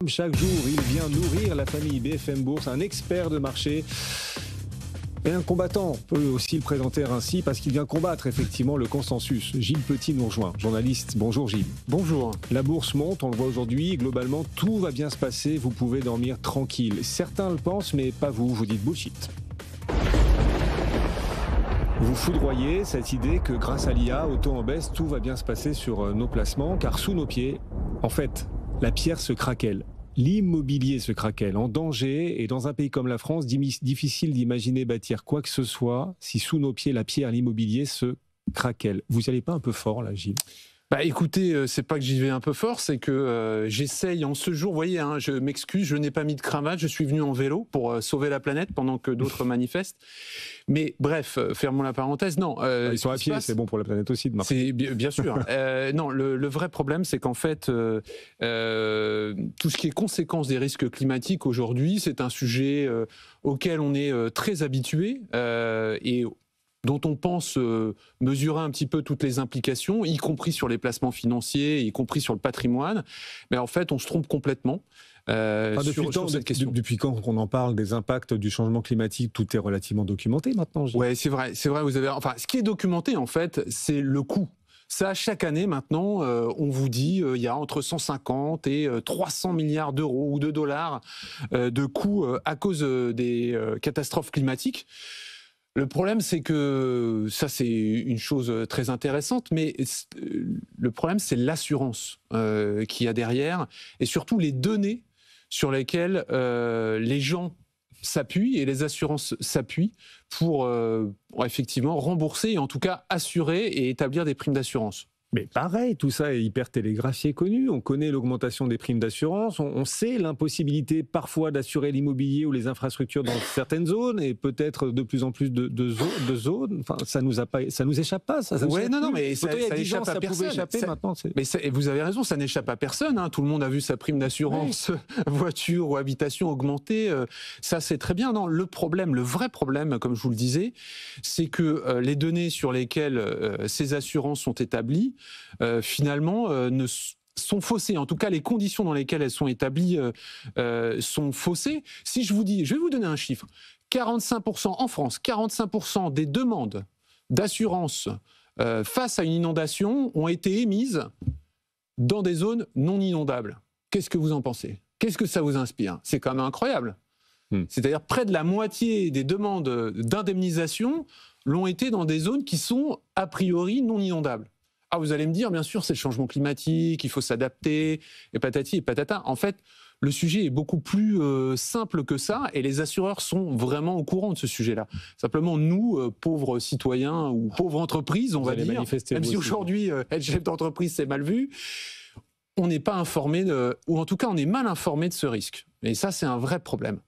Chaque jour, il vient nourrir la famille BFM Bourse, un expert de marché. Et un combattant, on peut aussi le présenter ainsi, parce qu'il vient combattre effectivement le consensus. Gilles Petit nous rejoint, journaliste. Bonjour Gilles. Bonjour. La bourse monte, on le voit aujourd'hui. Globalement, tout va bien se passer, vous pouvez dormir tranquille. Certains le pensent, mais pas vous, vous dites bullshit. Vous foudroyez cette idée que grâce à l'IA, au taux en baisse, tout va bien se passer sur nos placements, car sous nos pieds, en fait, la pierre se craquelle. L'immobilier se craquelle, en danger, et dans un pays comme la France, difficile d'imaginer bâtir quoi que ce soit si sous nos pieds, la pierre, l'immobilier se craquelle. Vous n'y allez pas un peu fort là, Gilles ? Bah écoutez, c'est pas que j'y vais un peu fort, c'est que j'essaye en ce jour, vous voyez, je m'excuse, je n'ai pas mis de cravate, je suis venu en vélo pour sauver la planète pendant que d'autres manifestent. Mais bref, fermons la parenthèse, non. Ils sont à pied, c'est bon pour la planète aussi de marcher. C'est bien sûr. Non, le vrai problème, c'est qu'en fait, tout ce qui est conséquence des risques climatiques aujourd'hui, c'est un sujet auquel on est très habitué et dont on pense mesurer un petit peu toutes les implications, y compris sur les placements financiers, y compris sur le patrimoine. Mais en fait, on se trompe complètement. Sur cette question. Depuis quand on en parle des impacts du changement climatique, tout est relativement documenté maintenant. Oui, c'est vrai. Vous avez. Enfin, ce qui est documenté, en fait, c'est le coût. Ça, chaque année maintenant, on vous dit il y a entre 150 et 300 milliards d'euros ou de dollars de coûts à cause des catastrophes climatiques. Le problème, c'est que ça, c'est une chose très intéressante, mais le problème, c'est l'assurance qu'il y a derrière et surtout les données sur lesquelles les gens s'appuient et les assurances s'appuient pour effectivement rembourser et en tout cas assurer et établir des primes d'assurance. Mais pareil, tout ça est hyper télégraphié, connu. On connaît l'augmentation des primes d'assurance. On sait l'impossibilité parfois d'assurer l'immobilier ou les infrastructures dans certaines zones et peut-être de plus en plus de zones. Enfin, ça nous échappe pas. Mais ça échappe à personne. Mais vous avez raison, ça n'échappe à personne. Tout le monde a vu sa prime d'assurance voiture ou habitation augmenter. Ça, c'est très bien. Non, le vrai problème, comme je vous le disais, c'est que les données sur lesquelles ces assurances sont établies, finalement, sont faussées. En tout cas, les conditions dans lesquelles elles sont établies sont faussées. Si je vous dis, je vais vous donner un chiffre, 45% en France, 45% des demandes d'assurance face à une inondation ont été émises dans des zones non inondables. Qu'est-ce que vous en pensez ? Qu'est-ce que ça vous inspire ? C'est quand même incroyable. C'est-à-dire près de la moitié des demandes d'indemnisation l'ont été dans des zones qui sont a priori non inondables. Ah, vous allez me dire, bien sûr, c'est le changement climatique, il faut s'adapter, et patati et patata. En fait, le sujet est beaucoup plus simple que ça, et les assureurs sont vraiment au courant de ce sujet-là. Simplement, nous, pauvres citoyens ou pauvres entreprises, on va dire, même si aujourd'hui, être chef d'entreprise, c'est mal vu, on n'est pas informé, ou en tout cas, on est mal informé de ce risque. Et ça, c'est un vrai problème.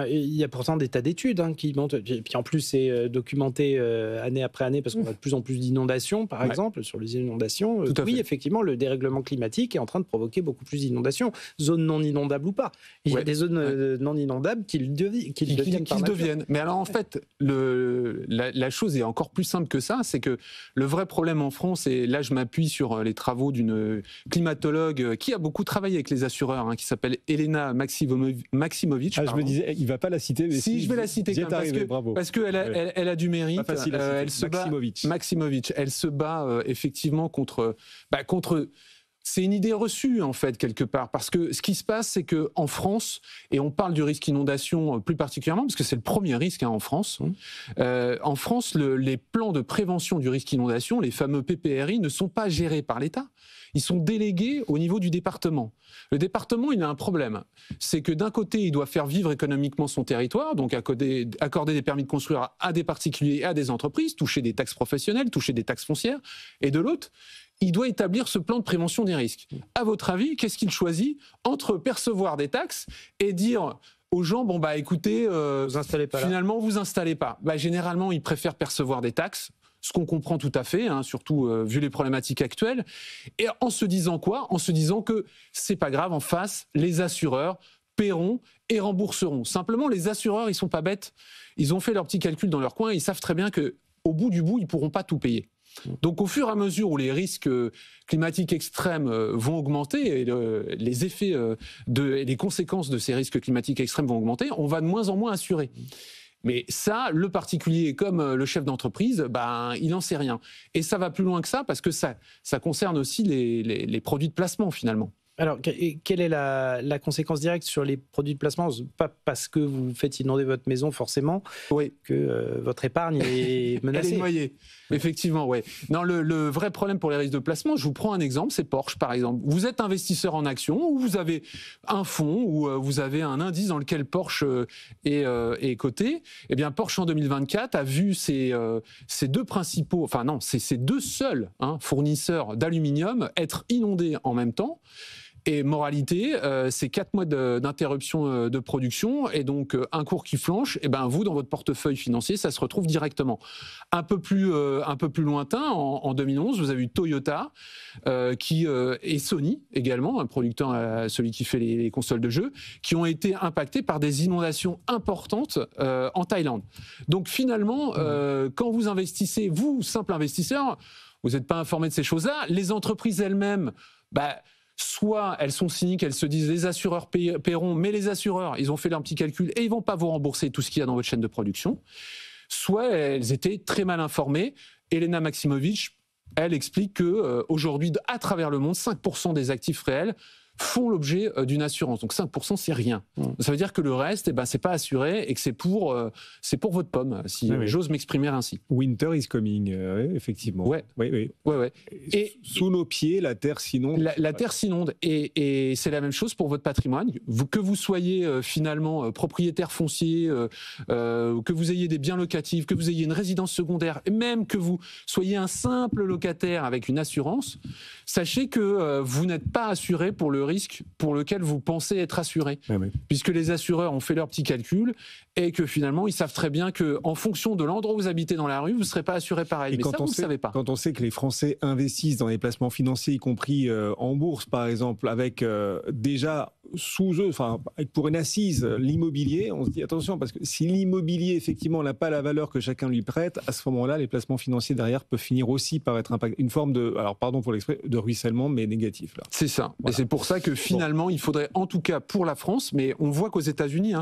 Il y a pourtant des tas d'études qui montrent, et puis en plus c'est documenté année après année parce qu'on a de plus en plus d'inondations, par exemple, sur les inondations. Oui, effectivement, le dérèglement climatique est en train de provoquer beaucoup plus d'inondations, zones non inondables ou pas. Il y a des zones non inondables qui deviennent. Mais alors en fait, la chose est encore plus simple que ça, c'est que le vrai problème en France, et là je m'appuie sur les travaux d'une climatologue qui a beaucoup travaillé avec les assureurs, qui s'appelle Elena Maximovic. Je me disais, il ne va pas la citer. Mais si, je vais la citer quand même, parce qu'elle a du mérite. Pas facile à citer. Maximovic. Elle se bat effectivement contre... C'est une idée reçue, en fait, quelque part. Parce que ce qui se passe, c'est qu'en France, et on parle du risque inondation plus particulièrement, parce que c'est le premier risque en France, en France, les plans de prévention du risque inondation, les fameux PPRI, ne sont pas gérés par l'État. Ils sont délégués au niveau du département. Le département, il a un problème. C'est que d'un côté, il doit faire vivre économiquement son territoire, donc accorder des permis de construire à des particuliers et à des entreprises, toucher des taxes professionnelles, toucher des taxes foncières, et de l'autre, il doit établir ce plan de prévention des risques. À votre avis, qu'est-ce qu'il choisit entre percevoir des taxes et dire aux gens, écoutez, finalement, vous installez pas. Généralement, ils préfèrent percevoir des taxes, ce qu'on comprend tout à fait, surtout vu les problématiques actuelles, et en se disant quoi ? En se disant que c'est pas grave, en face, les assureurs paieront et rembourseront. Simplement, les assureurs, ils sont pas bêtes, ils ont fait leurs petits calculs dans leur coin, ils savent très bien qu'au bout du bout, ils pourront pas tout payer. Donc au fur et à mesure où les risques climatiques extrêmes vont augmenter et les effets et les conséquences de ces risques climatiques extrêmes vont augmenter, on va de moins en moins assurer. Mais ça, le particulier comme le chef d'entreprise, il n'en sait rien. Et ça va plus loin que ça parce que ça concerne aussi les produits de placement finalement. Alors, quelle est la conséquence directe sur les produits de placement? Pas parce que vous faites inonder votre maison, forcément, que votre épargne est menacée. Elle est noyée, effectivement, oui. Non, le vrai problème pour les risques de placement, je vous prends un exemple, c'est Porsche, par exemple. Vous êtes investisseur en actions, ou vous avez un fonds, ou vous avez un indice dans lequel Porsche est coté. Eh bien, Porsche, en 2024, a vu ses deux principaux, enfin non, ses deux seuls fournisseurs d'aluminium être inondés en même temps. Et moralité, c'est 4 mois d'interruption de production et donc un cours qui flanche. Et vous, dans votre portefeuille financier, ça se retrouve directement. Un peu plus lointain, en 2011, vous avez eu Toyota et Sony également, un producteur, celui qui fait les consoles de jeux, qui ont été impactés par des inondations importantes en Thaïlande. Donc finalement, quand vous investissez, vous, simple investisseur, vous n'êtes pas informé de ces choses-là. Les entreprises elles-mêmes, soit elles sont cyniques, elles se disent les assureurs paieront, mais les assureurs, ils ont fait leur petit calcul et ils vont pas vous rembourser tout ce qu'il y a dans votre chaîne de production. Soit elles étaient très mal informées. Elena Maximovic, elle explique que aujourd'hui, à travers le monde, 5% des actifs réels font l'objet d'une assurance. Donc 5%, c'est rien. Ça veut dire que le reste, c'est pas assuré et que c'est pour votre pomme, si j'ose m'exprimer ainsi. Winter is coming, effectivement. Ouais. Et sous nos pieds, la terre s'inonde. La terre s'inonde et c'est la même chose pour votre patrimoine. Que vous soyez finalement propriétaire foncier, que vous ayez des biens locatifs, que vous ayez une résidence secondaire, et même que vous soyez un simple locataire avec une assurance, sachez que vous n'êtes pas assuré pour le risque pour lequel vous pensez être assuré. Puisque les assureurs ont fait leur petit calcul et que finalement, ils savent très bien qu'en fonction de l'endroit où vous habitez dans la rue, vous ne serez pas assuré pareil. Mais ça, vous ne savez pas. Quand on sait que les Français investissent dans les placements financiers, y compris en bourse, par exemple, avec déjà sous eux, pour une assise, l'immobilier, on se dit attention, parce que si l'immobilier, effectivement, n'a pas la valeur que chacun lui prête, à ce moment-là, les placements financiers derrière peuvent finir aussi par être impactés. Une forme de, alors pardon pour l'expression, de ruissellement, mais négatif. C'est ça. Voilà. Et c'est pour ça que finalement, il faudrait, en tout cas pour la France, mais on voit qu'aux États-Unis,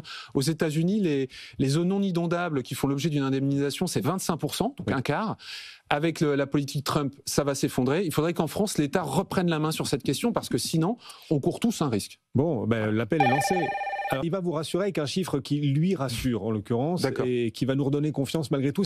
les zones non inondables qui font l'objet d'une indemnisation, c'est 25%, donc un quart. Avec la politique Trump, ça va s'effondrer. Il faudrait qu'en France, l'État reprenne la main sur cette question parce que sinon, on court tous un risque. Bon, l'appel est lancé. Alors, il va vous rassurer avec un chiffre qui lui rassure, en l'occurrence, et qui va nous redonner confiance malgré tout.